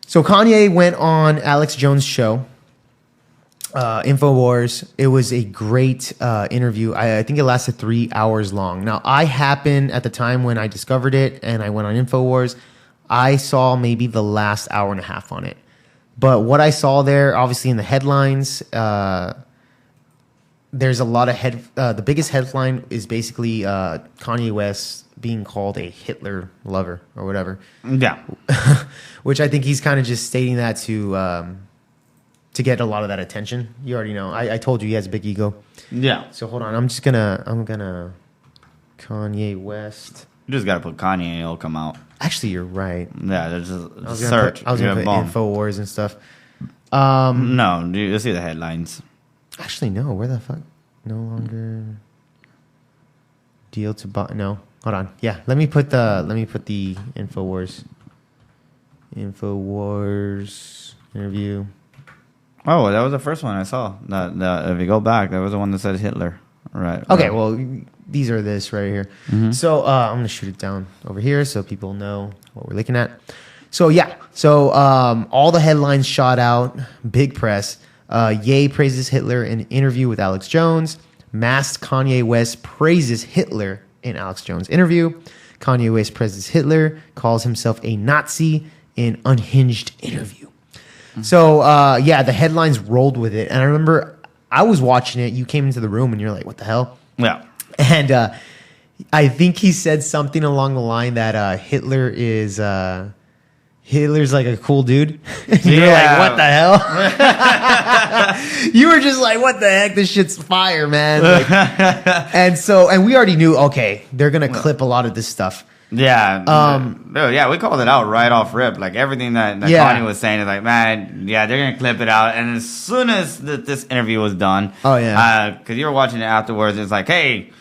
So Kanye went on Alex Jones' show, InfoWars. It was a great interview. I think it lasted 3 hours long. Now, I happened at the time when I discovered it and I went on InfoWars, I saw maybe the last hour and a half on it. But what I saw there, obviously in the headlines, there's a lot of the biggest headline is basically Kanye West being called a Hitler lover or whatever. Yeah. Which I think he's kind of just stating that to get a lot of that attention. You already know. I told you he has a big ego. Yeah. So hold on. I'm gonna Kanye West. You just gotta put Kanye, it'll come out. Actually, you're right. Yeah, there's a search. I was gonna put InfoWars and stuff. No, you'll see the headlines. Actually, no. Where the fuck? No longer deal to buy. No, hold on. Yeah, let me put the InfoWars interview. Oh, that was the first one I saw. If you go back, that was the one that said Hitler. Right. Okay. Well, these are this right here. Mm-hmm. So I'm gonna shoot it down over here so people know what we're looking at. So yeah. So all the headlines shot out. Big press. Ye praises Hitler in interview with Alex Jones. Masked Kanye West praises Hitler in Alex Jones interview. Kanye West praises Hitler, calls himself a Nazi in Unhinged interview. Mm-hmm. So, yeah, the headlines rolled with it. And I remember I was watching it. You came into the room and you're like, what the hell? Yeah. And I think he said something along the line that Hitler's like a cool dude. You're like, what the hell? You were just like, what the heck? This shit's fire, man. Like, and we already knew, okay, they're going to clip a lot of this stuff. Yeah. Yeah, we called it out right off rip. Like everything that Kanye was saying is like, man, yeah, they're going to clip it out. And as soon as this interview was done, because you were watching it afterwards, it's like, hey,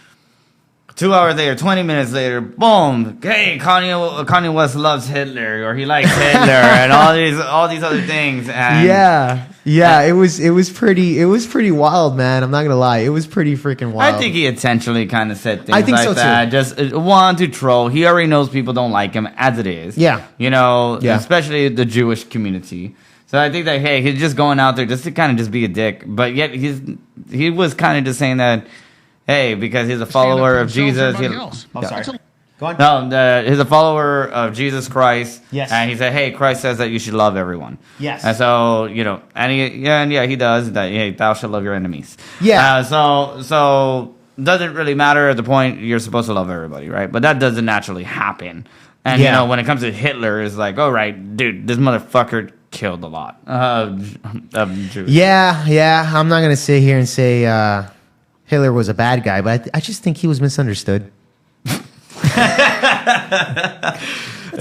2 hours later, 20 minutes later, boom! Hey, Kanye West loves Hitler, or he likes Hitler, and all these other things. And it was pretty wild, man. I'm not gonna lie, it was pretty freaking wild. I think he intentionally kind of said things like that, too. Just one to troll. He already knows people don't like him as it is. Yeah, especially the Jewish community. So I think that he's just going out there just to kind of just be a dick, but yet he was kind of just saying that. Hey, because he's a follower of Jesus. Sorry. Go on. No, he's a follower of Jesus Christ. Yes. And he said, hey, Christ says that you should love everyone. Yes. And so, and he does that. Hey, thou shalt love your enemies. Yeah. So doesn't really matter at the point you're supposed to love everybody, right? But that doesn't naturally happen. And, when it comes to Hitler, it's like, all right, dude, this motherfucker killed a lot of Jews. Yeah. I'm not going to sit here and say, Hitler was a bad guy, but I just think he was misunderstood. That's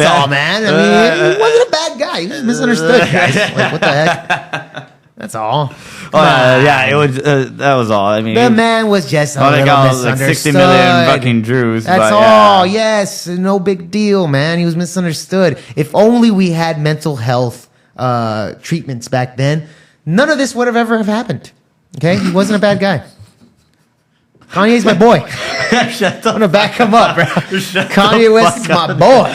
all, man. I mean, he wasn't a bad guy. He was misunderstood, guys. Like, what the heck? That's all. It was. That was all. I mean, the man was just a little misunderstood. Like 60 million fucking Jews. That's all. Yes, no big deal, man. He was misunderstood. If only we had mental health treatments back then, none of this would have ever have happened. Okay, he wasn't a bad guy. Kanye's my boy. I'm gonna back him up, bro. Kanye West is my boy.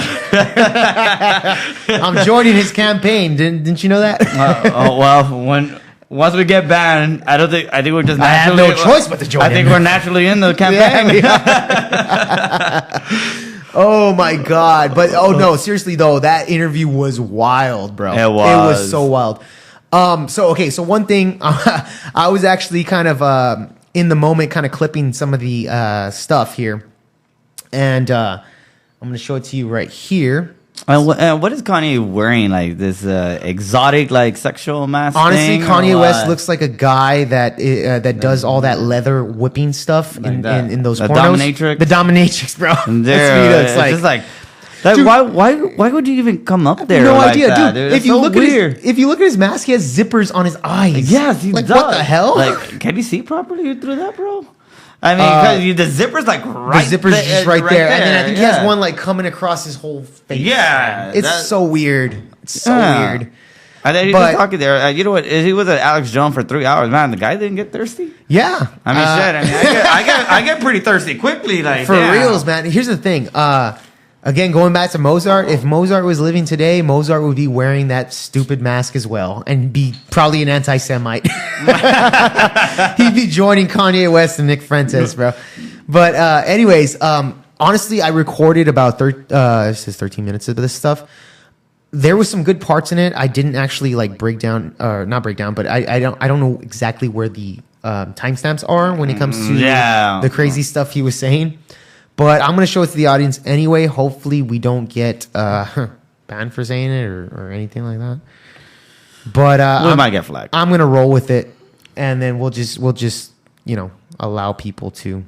I'm joining his campaign. Didn't you know that? Once we get banned, I think we're just naturally. I have no choice but to join. I think we're naturally in the campaign. Oh my god! But no, seriously though, that interview was wild, bro. It was so wild. So one thing, I was actually kind of in the moment, kind of clipping some of the stuff here, and I'm going to show it to you right here. What is Kanye wearing? Like this exotic, like sexual mask? Honestly, Kanye West looks like a guy that does all that leather whipping stuff in those pornos. Dominatrix? The dominatrix, bro. It's just like. Dude, why would you even come up there? No like idea, that, dude. If you look at his mask, he has zippers on his eyes. Yes, he does. What the hell? Like, can you see properly through that, bro? I mean, because the zipper's like right. The zipper's just right there, and then I think he has one like coming across his whole face. Yeah, it's so weird. It's so weird. And then he was talking there. You know what? He was at Alex Jones for 3 hours. Man, the guy didn't get thirsty. Yeah, I mean, shit. I mean, I get pretty thirsty quickly. Like for reals, man. Here's the thing. Again, going back to Mozart, if Mozart was living today, Mozart would be wearing that stupid mask as well and be probably an anti-Semite. He'd be joining Kanye West and Nick Fuentes, bro. But anyways, honestly, I recorded about 13 minutes of this stuff. There was some good parts in it. I didn't actually like break down, or not break down, but I don't know exactly where the timestamps are when it comes to the crazy stuff he was saying. But I'm going to show it to the audience anyway. Hopefully we don't get banned for saying it or anything like that. But we might get flagged. I'm going to roll with it, and then we'll just allow people to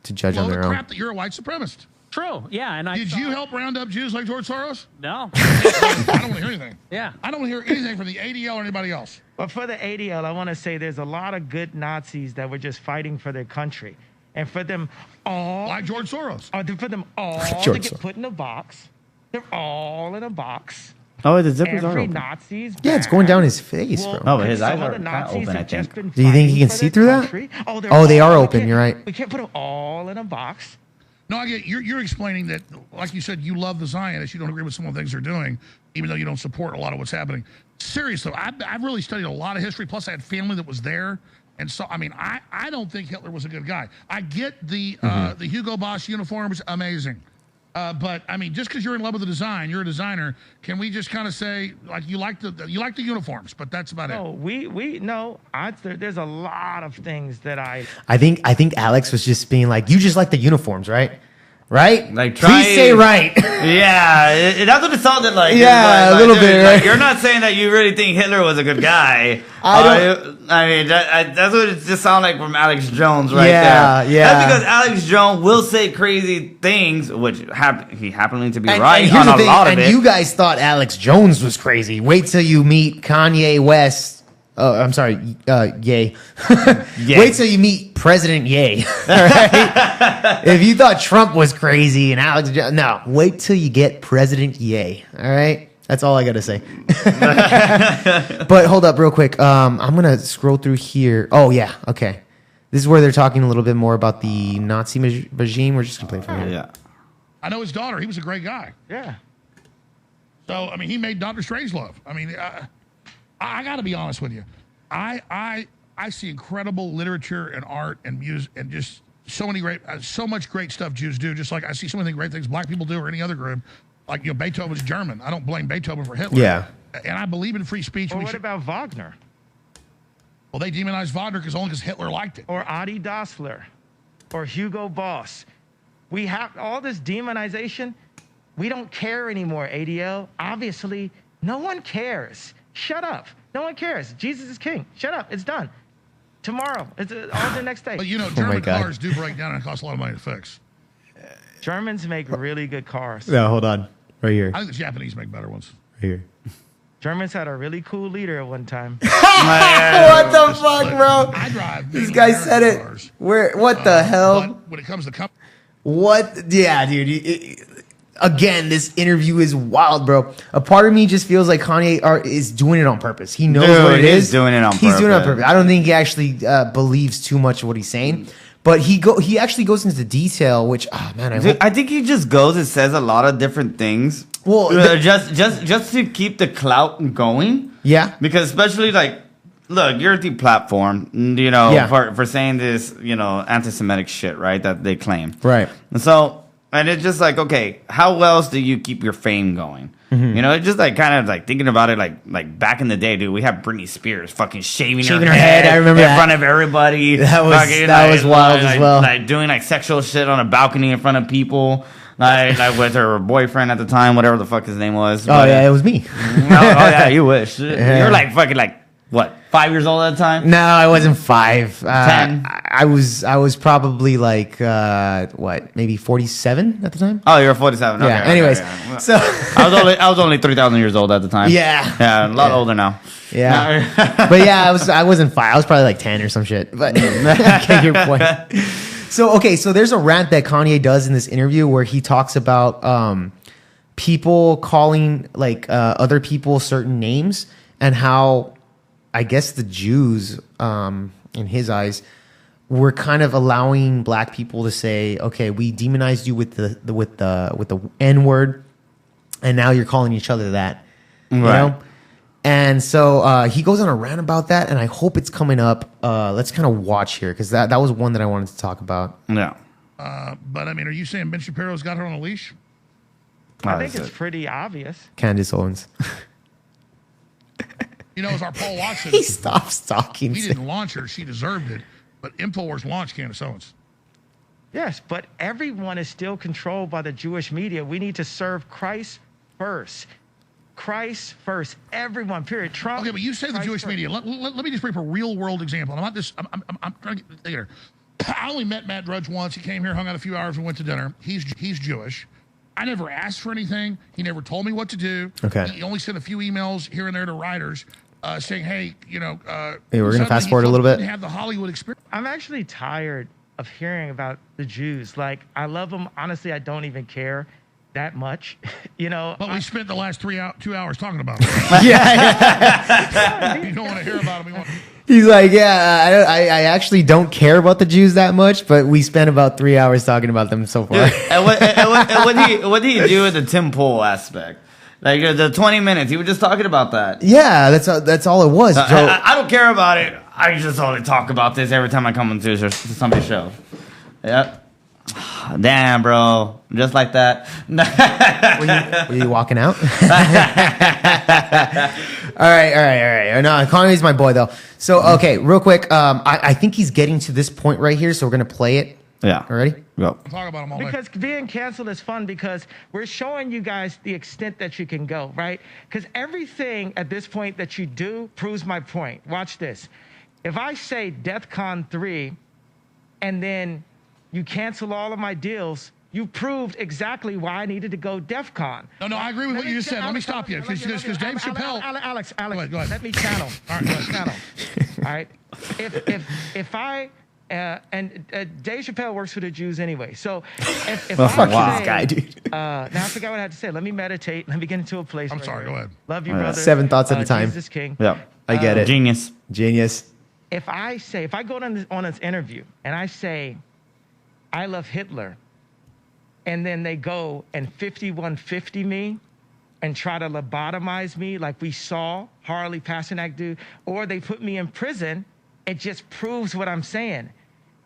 judge on their own. Crap that you're a white supremacist. True. Yeah, and did you help round up Jews like George Soros? No. I don't want to hear anything. Yeah. I don't want to hear anything from the ADL or anybody else. But for the ADL, I want to say there's a lot of good Nazis that were just fighting for their country. And for them all... Like George Soros. For them all to get put in a box. They're all in a box. Oh, the zippers are Every open. Nazi's Yeah, it's going down his face, bro. No, but his eyes are kind of open, I think. Do you think he can see through that? Oh, they are open. You're right. We can't put them all in a box. No, I get you're explaining that, like you said, you love the Zionists. You don't agree with some of the things they're doing, even though you don't support a lot of what's happening. Seriously, I've really studied a lot of history. Plus, I had family that was there. And so, I mean, I don't think Hitler was a good guy. I get the Hugo Boss uniforms, amazing. But I mean, just because you're in love with the design, you're a designer. Can we just kind of say like you like the uniforms, but that's about it? No, there's a lot of things that I think Alex was just being like, you just like the uniforms, right? Right? Like, please say right. Yeah, that's what it sounded like. Yeah, a little bit. Right? Like, you're not saying that you really think Hitler was a good guy. I mean, that's what it just sounded like from Alex Jones right there. Yeah. That's because Alex Jones will say crazy things, which he happened to be right on a lot of it. And you guys thought Alex Jones was crazy. Wait till you meet Kanye West. Oh, I'm sorry, Ye. Wait till you meet President Ye. All right? If you thought Trump was crazy and Alex Jones, no, wait till you get President Ye. All right? That's all I got to say. But hold up real quick. I'm going to scroll through here. Oh, yeah. Okay. This is where they're talking a little bit more about the Nazi regime. We're just going to play from here. Yeah. I know his daughter. He was a great guy. Yeah. So, I mean, he made Dr. Strangelove. I mean, I got to be honest with you. I see incredible literature and art and music and just so much great stuff Jews do. Just like I see so many great things black people do or any other group. Like, Beethoven's German. I don't blame Beethoven for Hitler. Yeah. And I believe in free speech. Well, what about Wagner? Well, they demonized Wagner only because Hitler liked it. Or Adi Dassler. Or Hugo Boss. We have all this demonization. We don't care anymore, ADL. Obviously, no one cares. Shut up. No one cares. Jesus is king. Shut up. It's done. Tomorrow. It's all the next day. But, German cars do break down and cost a lot of money to fix. Germans make really good cars. No, hold on. Right here. I think the Japanese make better ones. Right here. Germans had a really cool leader at one time. What the fuck, bro? I drive. This guy said it. Cars. What the hell? But when it comes to what? Yeah, dude. Again, this interview is wild, bro. A part of me just feels like Kanye is doing it on purpose. He knows what it is. He's doing it on purpose. He's doing it on purpose. I don't think he actually believes too much of what he's saying. But he actually goes into detail, which I think he just goes and says a lot of different things. Well, just to keep the clout going. Yeah, because especially like, look, you're the platform, for saying this, anti-Semitic shit, right? That they claim, right? And it's just like, okay, how else do you keep your fame going? Mm-hmm. It's just like kind of like thinking about it, like back in the day, dude. We have Britney Spears fucking shaving her head. I remember in front of everybody. That was wild as well. Like doing like sexual shit on a balcony in front of people, like with her boyfriend at the time, whatever the fuck his name was. Yeah, it was me. Yeah, you wish. You're like fucking like what? 5 years old at the time? No, I wasn't 5. 10? I was probably like maybe 47 at the time. Oh, you were 47. Okay, yeah. Anyways, so I was only 3,000 years old at the time. Yeah. A lot older now. Yeah. But yeah, I wasn't 5. I was probably like 10 or some shit. But I get your point. So there's a rant that Kanye does in this interview where he talks about people calling like other people certain names and how I guess the Jews, in his eyes, we're kind of allowing black people to say, okay, we demonized you with the N word, and now you're calling each other that, you know? And so he goes on a rant about that, and I hope it's coming up. Let's kind of watch here, because that was one that I wanted to talk about. Yeah. But I mean, are you saying Ben Shapiro's got her on a leash? I think it's pretty obvious. Candace Owens. You know, as our Paul Watson. He stops talking. We didn't launch her. She deserved it. But InfoWars launched Candace Owens. Yes, but everyone is still controlled by the Jewish media. We need to serve Christ first. Christ first. Everyone, period. Trump. Okay, but you say the Jewish first. media. Let me just bring up a real world example. I'm trying to get there. I only met Matt Drudge once. He came here, hung out a few hours, and went to dinner. He's Jewish. I never asked for anything. He never told me what to do. Okay. He only sent a few emails here and there to writers saying, hey, you know. Hey, we're going to fast forward a little bit. Have the Hollywood experience. I'm actually tired of hearing about the Jews. Like, I love them. Honestly, I don't even care that much, you know. But we spent the last 2 hours talking about them. Yeah. You don't want to hear about them. He's like, yeah, I actually don't care about the Jews that much, but we spent about 3 hours talking about them so far. And what did he do with the Tim Pool aspect? Like the 20 minutes, he was just talking about that. Yeah, that's all it was. I don't care about it. I just only talk about this every time I come into somebody's show. Yep. Damn, bro. Just like that. Were you walking out? All right. No, Kanye's my boy, though. So, okay, real quick. I think he's getting to this point right here, so we're going to play it. Yeah. Already? Go. Talk about him all day. Because being canceled is fun because we're showing you guys the extent that you can go, right? Because everything at this point that you do proves my point. Watch this. If I say DEFCON 3 and then you cancel all of my deals, you proved exactly why I needed to go DEFCON. No, I agree with what you just said. Let me stop you. Because Dave Chappelle. Alex, Go ahead. let me channel. All right, channel. All right. If I and Dave Chappelle works for the Jews anyway. So if I fuck say, this guy, dude. Now I forgot what I had to say. Let me meditate. Let me get into a place. I'm sorry. Go ahead. Love you, brother. 7 thoughts at a time. Jesus King. Yeah. I get it. Genius. If I go on this interview and I say, I love Hitler, and then they go and 5150 me and try to lobotomize me like we saw Harley Pasternak do, or they put me in prison, it just proves what I'm saying.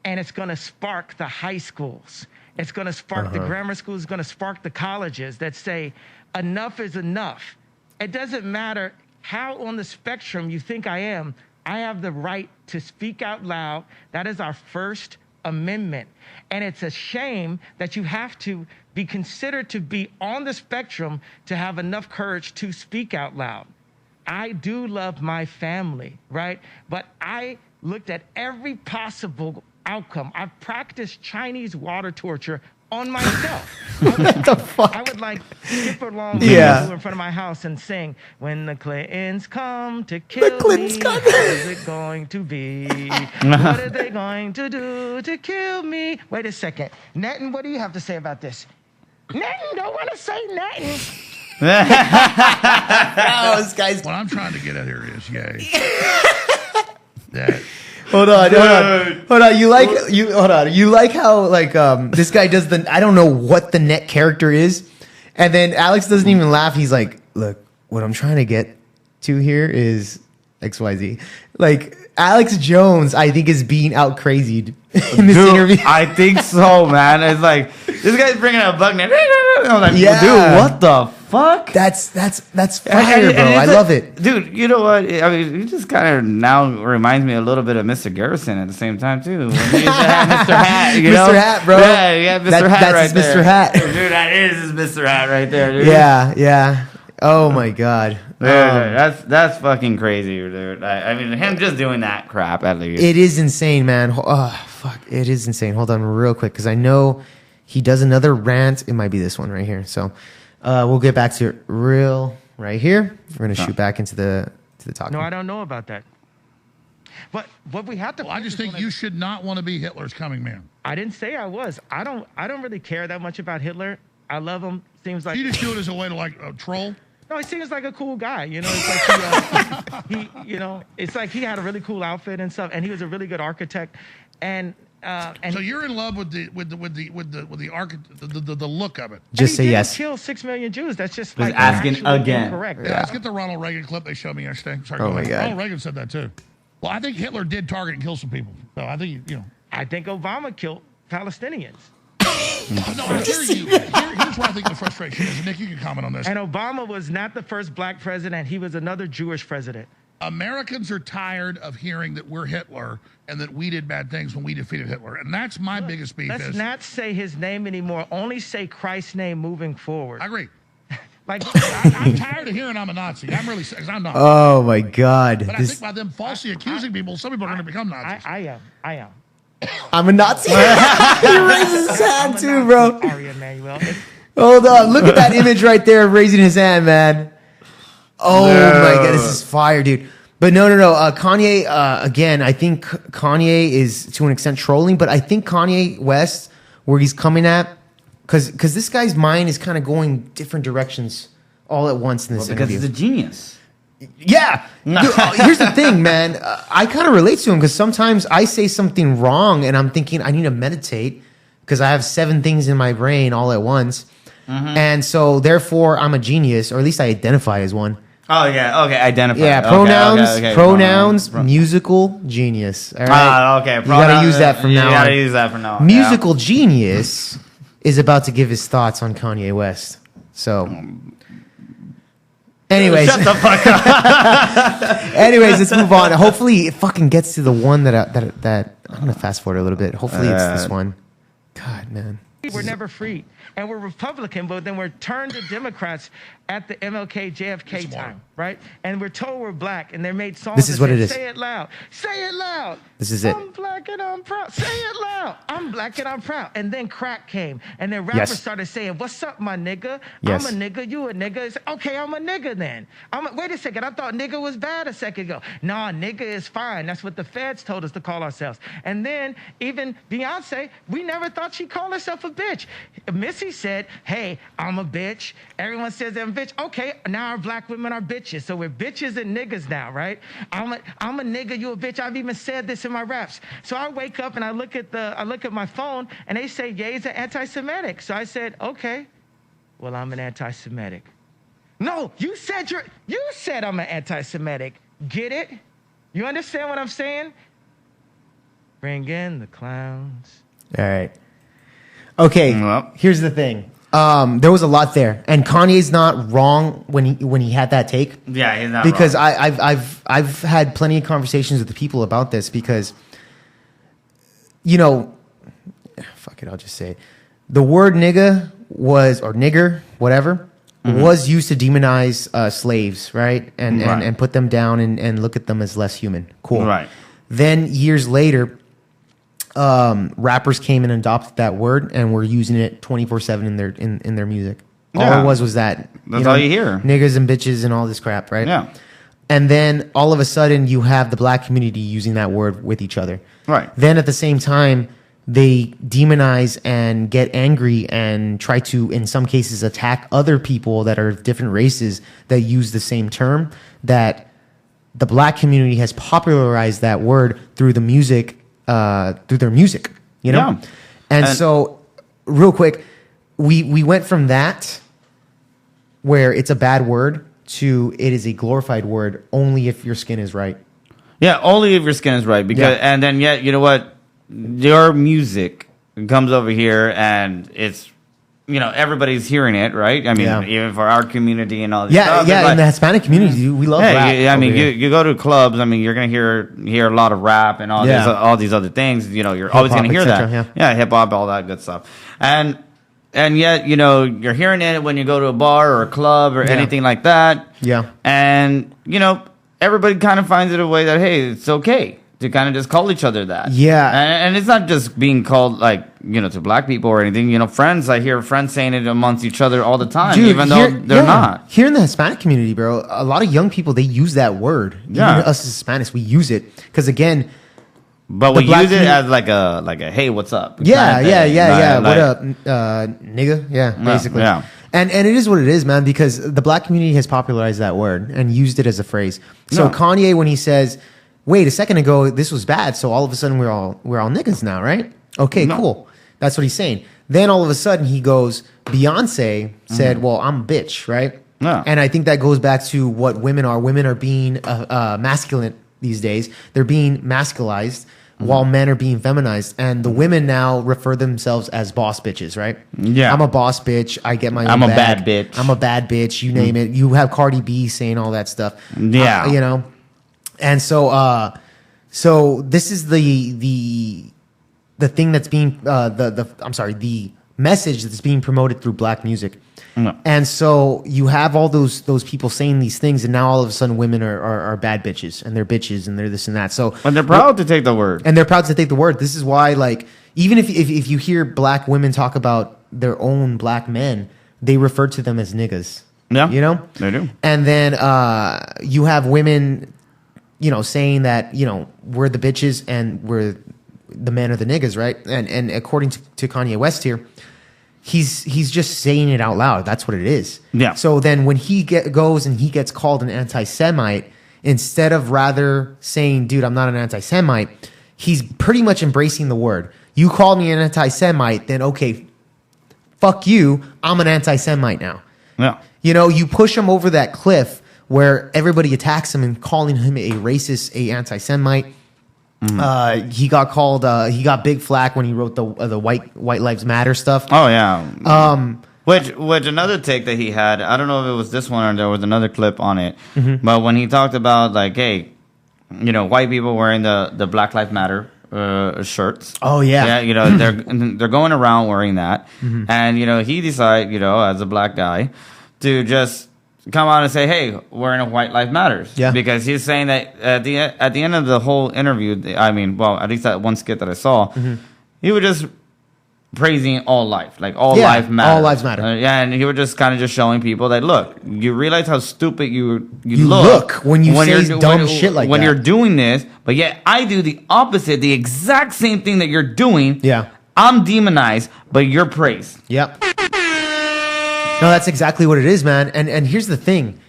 And it's going to spark the high schools. It's going to spark the grammar schools. It's going to spark the colleges that say enough is enough. It doesn't matter how on the spectrum you think I am. I have the right to speak out loud. That is our First Amendment. And it's a shame that you have to be considered to be on the spectrum to have enough courage to speak out loud. I do love my family, right? But I looked at every possible outcome. I've practiced Chinese water torture on myself. What the fuck? I would like skip along Yeah. in front of my house and sing, when the Clintons come to kill me, how is it going to be? What are they going to do to kill me? Wait a second. Netton, what do you have to say about this? Netton, don't want to say nothing. This guy's... What I'm trying to get at here is, that Hold on. You like how this guy does I don't know what the net character is, and then Alex doesn't even laugh. He's like, look, what I'm trying to get to here is XYZ. Like, Alex Jones, I think, is being out crazied in this interview. I think so, man. It's like, this guy's bringing a bug net. I'm like, Yeah. dude, what the fuck? That's fire, bro. I love it. Dude, you know what? I mean, he just kind of now reminds me a little bit of Mr. Garrison at the same time, too. When he used to have Mr. Hat, you know? Mr. Hat, bro. Yeah, Mr. Hat that's right there. Mr. Hat. Dude, that is his Mr. Hat right there, dude. Yeah. Oh, my God. Dude, that's fucking crazy, dude. I mean, him just doing that crap, at least. It is insane, man. Oh, fuck. It is insane. Hold on real quick, because I know he does another rant. It might be this one right here. So we'll get back to it right here. We're going to shoot back into the talk. No, I don't know about that. But what we have to... I just think you should not want to be Hitler's coming man. I didn't say I was. I don't really care that much about Hitler. I love him. Seems like... You just do it as a way to, troll? No, he seems like a cool guy. You know, it's like it's like he had a really cool outfit and stuff, and he was a really good architect. So you're in love with the look of it. Just say yes. Kill 6 million Jews. That's just like asking again. Correct. Yeah, let's get the Ronald Reagan clip they showed me yesterday. Sorry, oh my God. Ronald Reagan said that too. Well, I think Hitler did target and kill some people. So I think I think Obama killed Palestinians. No, I hear you. Here's where I think the frustration is. Nick, you can comment on this. And Obama was not the first black president. He was another Jewish president. Americans are tired of hearing that we're Hitler and that we did bad things when we defeated Hitler. And that's my biggest beef. Let's not say his name anymore. Only say Christ's name moving forward. I agree. Like I'm tired of hearing I'm a Nazi. I'm not. Oh my God. But I think by them falsely accusing people, some people are going to become Nazis. I am. I'm a Nazi. He raises his hand too, bro. Ari Emanuel. Hold on. Look at that image right there raising his hand, man. Oh my God. This is fire, dude. But no. Kanye, again, I think Kanye is to an extent trolling, but I think Kanye West, where he's coming at, because this guy's mind is kind of going different directions all at once in this interview. Because he's a genius. Yeah. Dude, here's the thing, man. I kind of relate to him because sometimes I say something wrong and I'm thinking I need to meditate because I have 7 things in my brain all at once. Mm-hmm. And so therefore I'm a genius, or at least I identify as one. Oh, yeah. Okay. Identify. Yeah. Pronouns, musical genius. All right. Okay. You got to use that from now on. You got to use that from now on. Musical genius is about to give his thoughts on Kanye West. So... Anyways, shut the fuck up. Anyways, let's move on. Hopefully, it fucking gets to the one that I'm gonna fast forward a little bit. Hopefully, it's this one. God, man. We're never free. And we're Republican, but then we're turned to Democrats at the MLK, JFK time, right? And we're told we're black, and they made songs. This is what it is. Say it loud. Say it loud. This is it. I'm black and I'm proud. Say it loud. I'm black and I'm proud. And then crack came, and then rappers started saying, "What's up, my nigga? Yes. I'm a nigga. You a nigga." It's, okay, I'm a nigga then. Wait a second. I thought nigga was bad a second ago. Nah, nigga is fine. That's what the feds told us to call ourselves. And then even Beyonce, we never thought she called herself a bitch. Missy said, "Hey, I'm a bitch." Everyone says I'm a bitch. Okay, now our black women are bitches. So we're bitches and niggas now, right? I'm a nigga, you a bitch. I've even said this in my raps. So I wake up and I look at my phone and they say gays are anti-Semitic. So I said, okay, well, I'm an anti-Semitic. No, you said I'm an anti-Semitic. Get it? You understand what I'm saying? Bring in the clowns. All right. Okay, well, here's the thing. There was a lot there, and Kanye's not wrong when he had that take. Yeah, he's not because wrong. I've had plenty of conversations with the people about this because, fuck it, I'll just say it. The word nigga or nigger, whatever, was used to demonize slaves, right? And put them down and look at them as less human. Cool. Right. Then years later, rappers came and adopted that word and were using it 24/7 in their music. All it was that. That's all you hear. Niggas and bitches and all this crap, right? Yeah. And then all of a sudden you have the black community using that word with each other. Right. Then at the same time, they demonize and get angry and try to, in some cases, attack other people that are different races that use the same term. That the black community has popularized that word through the music. Through their music, Yeah. And so, real quick, we went from that, where it's a bad word, to it is a glorified word only if your skin is right. Yeah, only if your skin is right. And then you know what? Your music comes over here and it's, everybody's hearing it, right? I mean, even for our community and all this stuff. Yeah, in the Hispanic community, we love rap. You go to clubs, you're going to hear a lot of rap and all these other things. You're hip-hop, always going to hear that. Yeah, hip-hop, all that good stuff. And yet, you're hearing it when you go to a bar or a club or anything like that. Yeah. And, everybody kind of finds it a way that, hey, it's okay to kind of just call each other that. Yeah. And it's not just being called, to black people or anything. Friends, I hear friends saying it amongst each other all the time, dude, even though they're not. Here in the Hispanic community, bro, a lot of young people, they use that word. Yeah. Even us as Hispanics, we use it. Because, again... But we use it as like a hey, what's up? Yeah. What up, nigga? Yeah, basically. Yeah. And it is what it is, man, because the black community has popularized that word and used it as a phrase. So Kanye, when wait a second ago, this was bad. So all of a sudden we're all niggas now, right? Okay, cool. That's what he's saying. Then all of a sudden he goes, Beyonce said, well, I'm a bitch, right? Yeah. And I think that goes back to what women are. Women are being masculine these days. They're being masculized while men are being feminized. And the women now refer themselves as boss bitches, right? Yeah. I'm a boss bitch. I get my own I'm a bag. bad bitch. I'm a bad bitch. You name it. You have Cardi B saying all that stuff. Yeah. You know? And so this is the thing that's being the message that's being promoted through black music. No. And so you have all those people saying these things, and now all of a sudden women are bad bitches, and they're bitches, and they're this and that. So, and they're proud to take the word. And they're proud to take the word. This is why, like, even if you hear black women talk about their own black men, they refer to them as niggas. Yeah, you know, they do. And then you have women, you know, saying that, you know, we're the bitches and we're the men are the niggas, right? And according to Kanye West here, he's just saying it out loud. That's what it is. Yeah. So then when he goes and he gets called an anti-Semite, instead of rather saying, dude, I'm not an anti-Semite, he's pretty much embracing the word. You call me an anti-Semite, then okay, fuck you, I'm an anti-Semite now. Yeah. You know, you push him over that cliff where everybody attacks him and calling him a racist, a anti-Semite. Mm-hmm. He got big flack when he wrote the white lives matter stuff. Oh yeah. Which another take that he had, I don't know if it was this one or there was another clip on it, but when he talked about like, hey, you know, white people wearing the Black Lives Matter shirts. Oh yeah. Yeah, you know, they're going around wearing that, and you know, he decided, you know, as a black guy, to just come out and say, hey, wearing a white life matters. Yeah. Because he's saying that at the end of the whole interview, I mean, well, at least that one skit that I saw, he was just praising all life, like all life matters. All lives matter. Yeah, and he was just kind of just showing people that, look, you realize how stupid you look when you say dumb shit like that. When you're doing this, but yet I do the opposite, the exact same thing that you're doing. Yeah. I'm demonized, but you're praised. Yep. No, that's exactly what it is, man. And here's the thing.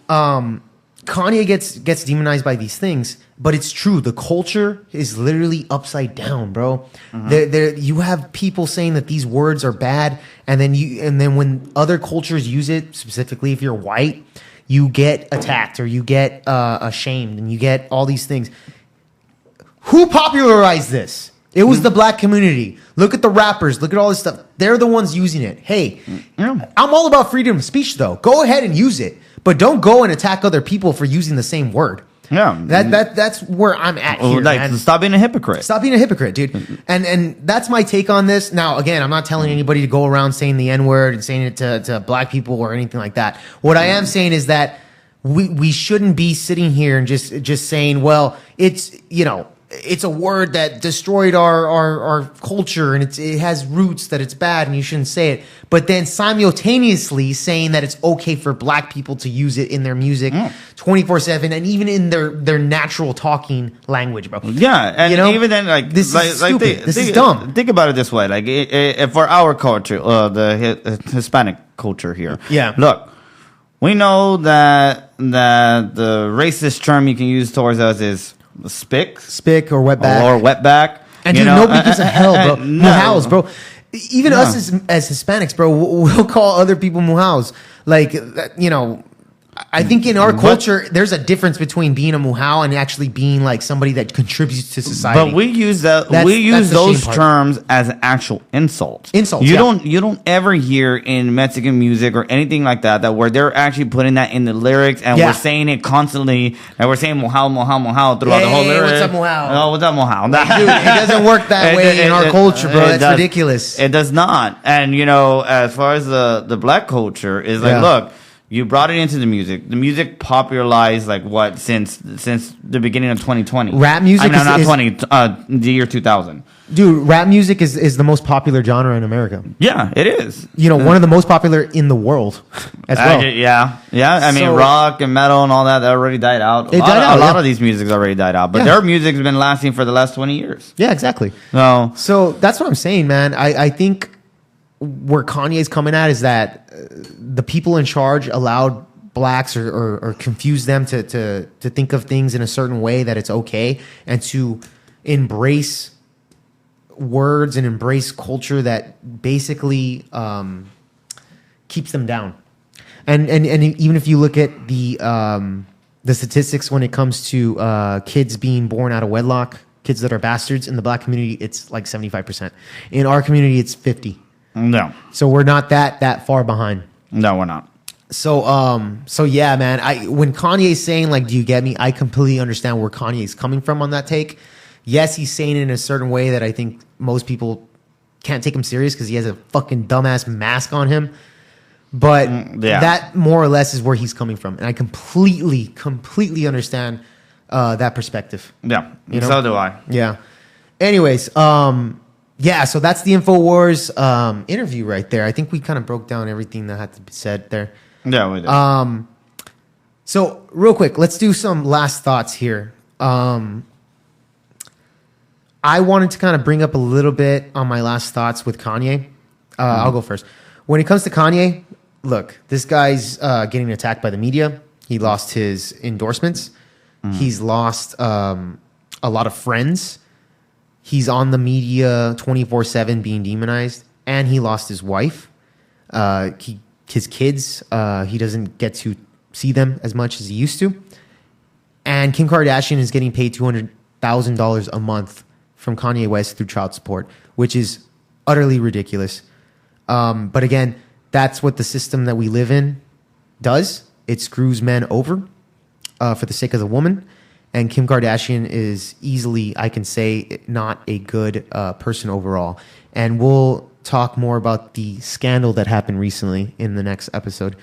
Kanye gets demonized by these things, but it's true. The culture is literally upside down, bro. You have people saying that these words are bad, and then when other cultures use it, specifically if you're white, you get attacked or you get ashamed, and you get all these things. Who popularized this? It was the black community. Look at the rappers. Look at all this stuff. They're the ones using it. Hey, I'm all about freedom of speech, though. Go ahead and use it, but don't go and attack other people for using the same word. Yeah, that's where I'm at here. Like, man. Stop being a hypocrite. Stop being a hypocrite, dude. And that's my take on this. Now, again, I'm not telling anybody to go around saying the N-word and saying it to black people or anything like that. What I am saying is that we shouldn't be sitting here and just saying, well, it's, you know, it's a word that destroyed our culture, and it has roots that it's bad and you shouldn't say it. But then simultaneously saying that it's okay for black people to use it in their music 24/7 and even in their natural talking language, bro. Yeah, and you know? even then, like, this is stupid. This is dumb. Think about it this way, like, for our culture, the Hispanic culture here. Yeah. Look, we know that the racist term you can use towards us is spick or wetback, and dude, nobody gives a hell, bro. Muhaus, bro. Even us as Hispanics, bro, we'll call other people muhaus. Like, you know, I think in our culture, there's a difference between being a muhau and actually being like somebody that contributes to society. But we use those terms as actual insults. Insults. You don't ever hear in Mexican music or anything like that where they're actually putting that in the lyrics, and we're saying it constantly, and we're saying muhau throughout the whole lyric. What's up, muhau? Oh, what's up, muhau? Dude, it doesn't work that way in our culture, bro. That's ridiculous. It does not. And you know, as far as the black culture is like, look. You brought it into the music. The music popularized like what since the beginning of 2020. Rap music, the year 2000. Dude, rap music is the most popular genre in America. Yeah, it is. You know, one of the most popular in the world as well. Yeah. I mean, rock and metal and all that already died out. A lot of these musics already died out, but their music's been lasting for the last 20 years. Yeah, exactly. So that's what I'm saying, man. I think where Kanye's coming at is that the people in charge allowed blacks or confuse them to think of things in a certain way that it's okay, and to embrace words and embrace culture that basically keeps them down. And even if you look at the statistics when it comes to kids being born out of wedlock, kids that are bastards, in the black community, it's like 75%. In our community, it's 50. No. So we're not that far behind. No, we're not. So yeah, man. When Kanye's saying, like, do you get me? I completely understand where Kanye's coming from on that take. Yes, he's saying it in a certain way that I think most people can't take him serious because he has a fucking dumbass mask on him. But that more or less is where he's coming from, and I completely understand that perspective. Yeah, you know? So do I. Yeah. Anyways, yeah. So that's the InfoWars interview right there. I think we kind of broke down everything that had to be said there. Yeah, we did. So real quick, let's do some last thoughts here. I wanted to kind of bring up a little bit on my last thoughts with Kanye. I'll go first. When it comes to Kanye, look, this guy's getting attacked by the media. He lost his endorsements. He's lost a lot of friends. He's on the media 24/7 being demonized. And he lost his wife. His kids, he doesn't get to see them as much as he used to. And Kim Kardashian is getting paid $200,000 a month from Kanye West through child support, which is utterly ridiculous. But again, that's what the system that we live in does. It screws men over for the sake of the woman. And Kim Kardashian is easily, I can say, not a good person overall. And we'll talk more about the scandal that happened recently in the next episode.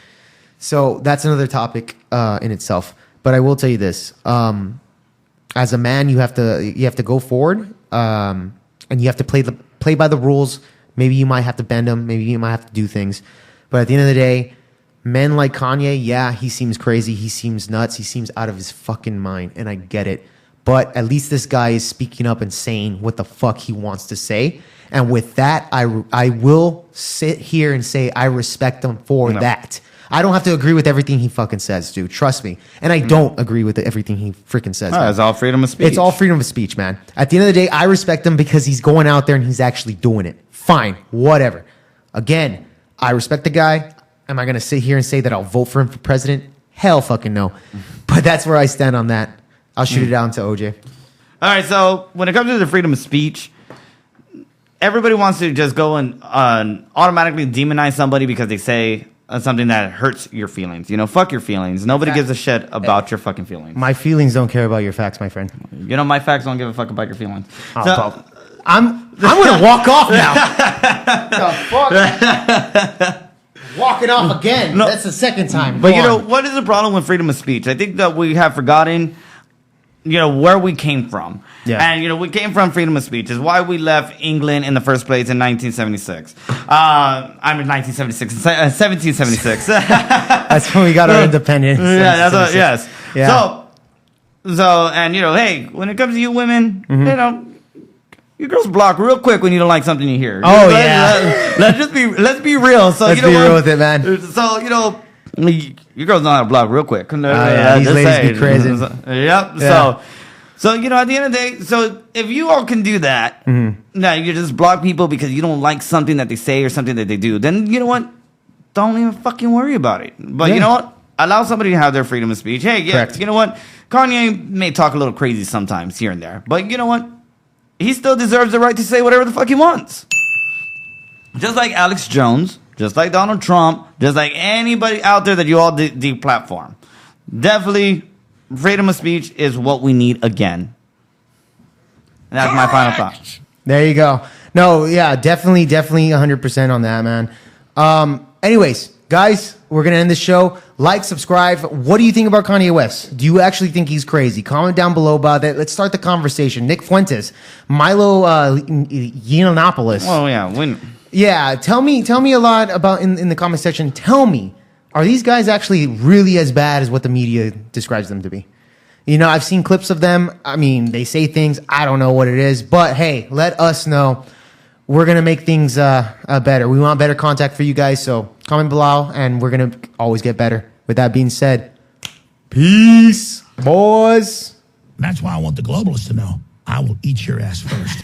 So that's another topic in itself. But I will tell you this. As a man, you have to go forward, and you have to play by the rules. Maybe you might have to bend them. Maybe you might have to do things. But at the end of the day, men like Kanye, yeah, he seems crazy. He seems nuts. He seems out of his fucking mind. And I get it. But at least this guy is speaking up and saying what the fuck he wants to say. And with that, I will sit here and say I respect him for that. I don't have to agree with everything he fucking says, dude. Trust me. And I don't agree with everything he freaking says. It's all freedom of speech. It's all freedom of speech, man. At the end of the day, I respect him because he's going out there and he's actually doing it. Fine. Whatever. Again, I respect the guy. Am I going to sit here and say that I'll vote for him for president? Hell fucking no. But that's where I stand on that. I'll shoot it down to OJ. All right, so when it comes to the freedom of speech, everybody wants to just go and automatically demonize somebody because they say something that hurts your feelings. You know, fuck your feelings. Nobody gives a shit about your fucking feelings. My feelings don't care about your facts, my friend. You know, my facts don't give a fuck about your feelings. Oh, so, I'm going to walk off now. The fuck? Walking off again. No, that's the second time. But you know, what is the problem with freedom of speech? I think that we have forgotten, you know, where we came from. Yeah. And, you know, we came from freedom of speech. Is why we left England in the first place in 1976. I mean, 1776. That's when we got our independence. Yeah, that's yes. Yeah. So, and, you know, hey, when it comes to you women, you know, you girls block real quick when you don't like something you hear. Oh, yeah. Let's be real. So, let's be real with it, man. So, you know, you girls know how to block real quick. Yeah, these ladies be crazy. Yep. Yeah. So, you know, at the end of the day, so if you all can do that, now you just block people because you don't like something that they say or something that they do, then you know what? Don't even fucking worry about it. But you know what? Allow somebody to have their freedom of speech. Hey, yeah, correct. You know what? Kanye may talk a little crazy sometimes here and there, but you know what? He still deserves the right to say whatever the fuck he wants. Just like Alex Jones, just like Donald Trump, just like anybody out there that you all deplatform. Definitely, freedom of speech is what we need again. And that's my final thought. There you go. No, yeah, definitely 100% on that, man. Anyways, guys, we're going to end the show. Like, subscribe. What do you think about Kanye West? Do you actually think he's crazy? Comment down below about that. Let's start the conversation. Nick Fuentes, Milo Yiannopoulos. Oh, yeah. Yeah, tell me a lot about in the comment section. Tell me, are these guys actually really as bad as what the media describes them to be? You know, I've seen clips of them. I mean, they say things. I don't know what it is. But, hey, let us know. We're going to make things better. We want better contact for you guys. So comment below, and we're going to always get better. with that being said, peace, boys. That's why I want the globalists to know I will eat your ass first.